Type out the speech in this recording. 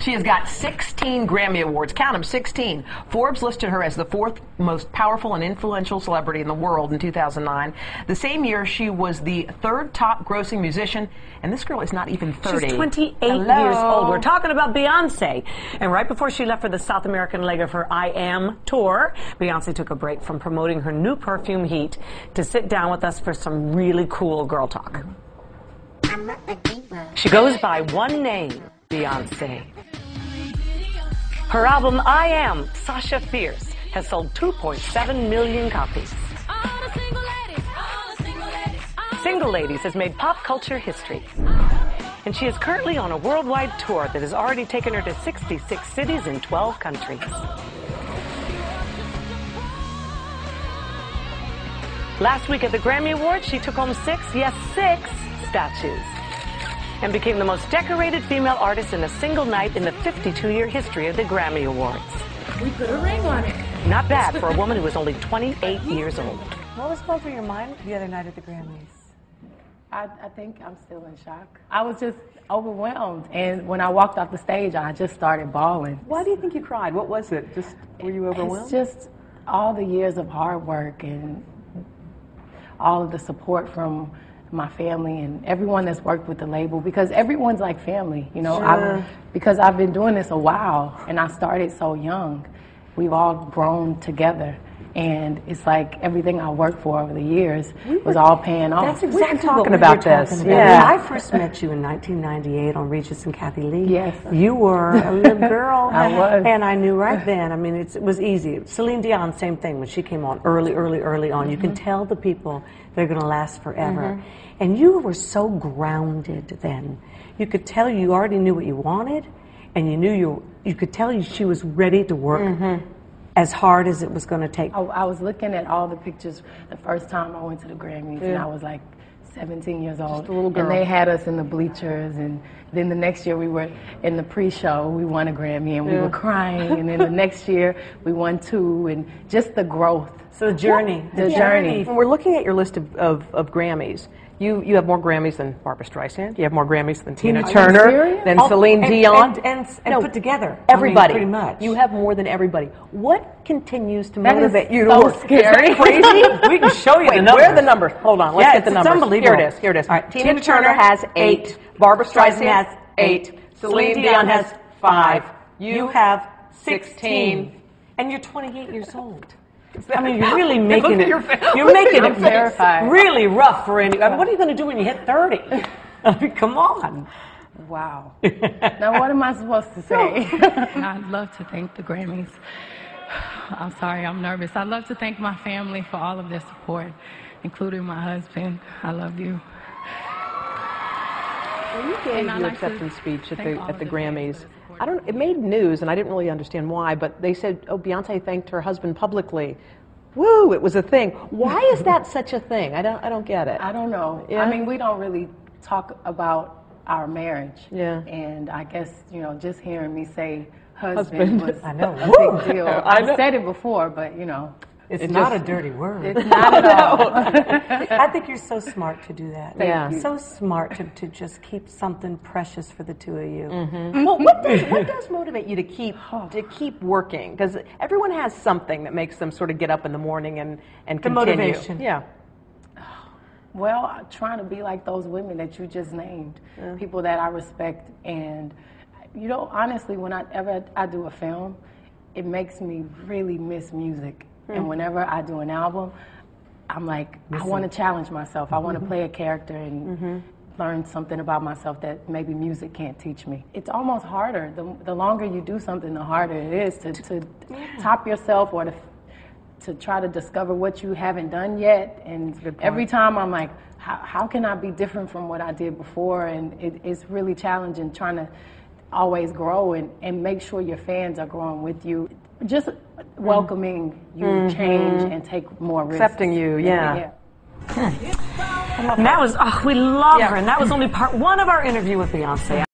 She has got 16 Grammy Awards. Count them, 16. Forbes listed her as the 4th most powerful and influential celebrity in the world in 2009. The same year, she was the 3rd top grossing musician, and this girl is not even 30. She's 28 years old. We're talking about Beyonce. And right before she left for the South American leg of her I Am tour, Beyonce took a break from promoting her new perfume Heat to sit down with us for some really cool girl talk. She goes by one name, Beyonce. Her album, I Am, Sasha Fierce, has sold 2.7 million copies. Single Ladies has made pop culture history. And she is currently on a worldwide tour that has already taken her to 66 cities in 12 countries. Last week at the Grammy Awards, she took home 6 statues, and became the most decorated female artist in a single night in the 52-year history of the Grammy Awards. We put a ring on it. Not bad for a woman who was only 28 years old. What was going through your mind the other night at the Grammys? I think I'm still in shock. I was just overwhelmed, and when I walked off the stage, I just started bawling. Why do you think you cried? What was it? Just were you overwhelmed? It's just all the years of hard work and all of the support from my family and everyone that's worked with the label, because everyone's like family, you know. Sure. Because I've been doing this a while, and I started so young. We've all grown together, and it's like everything I worked for over the years was all paying off. That's exactly what talking we about were this. talking about. Yeah. When I first met you in 1998 on Regis and Kathy Lee, Yes. you were a little girl. I was. And I knew right then, I mean, it was easy. Celine Dion, same thing. When she came on early on, you can tell the people they're going to last forever. And you were so grounded then. You could tell you already knew what you wanted, and you knew you could tell she was ready to work as hard as it was going to take. I was looking at all the pictures the first time I went to the Grammys, and I was like 17 years old. Just a little girl. And they had us in the bleachers, and then the next year we were in the pre-show, we won a Grammy, and we were crying, and then the next year we won 2, and just the growth. So the journey. The journey. When we're looking at your list of Grammys, you have more Grammys than Barbra Streisand. You have more Grammys than Tina Turner, than Celine Dion. And No, put together. Everybody. I mean, pretty much. You have more than everybody. What continues to That is motivate you to so work? scary. Is that crazy? We can show you Wait, the numbers. where are the numbers? Hold on, let's get the it's numbers. unbelievable. Here it is. All right, Tina Turner has 8. Barbra Streisand has 8. Celine Dion has 5. You have 16. And you're 28 years old. I mean, you're really making it. You're Look making at it your face. really rough for any. I mean, what are you going to do when you hit 30? I mean, come on. Wow. Now what am I supposed to say? I'd love to thank the Grammys. I'm sorry, I'm nervous. I'd love to thank my family for all of their support, including my husband. I love you. When you gave your acceptance speech at the Grammys, it made news, and I didn't really understand why, but they said, oh, Beyonce thanked her husband publicly. Woo, it was a thing. Why is that such a thing? I don't get it. I don't know. Yeah? I mean, we don't really talk about our marriage. Yeah. And I guess, you know, just hearing me say husband was I know. a big deal. I know. I've said it before, but, you know. It's not a dirty word. It's not at all. I think you're so smart to do that. Thank you. So smart to just keep something precious for the two of you. Well, what does motivate you to keep working? Because everyone has something that makes them sort of get up in the morning and continue. Motivation. Yeah. Well, I'm trying to be like those women that you just named, people that I respect. And, you know, honestly, whenever I do a film, it makes me really miss music. And whenever I do an album, I'm like, I want to challenge myself. I want to play a character and learn something about myself that maybe music can't teach me. It's almost harder. The longer you do something, the harder it is to top yourself or to try to discover what you haven't done yet. And every time I'm like, how can I be different from what I did before? And it's really challenging trying to always grow and make sure your fans are growing with you. Just welcoming you change and take more risks. Accepting you, yeah. And that was, we love her, and that was only part 1 of our interview with Beyonce.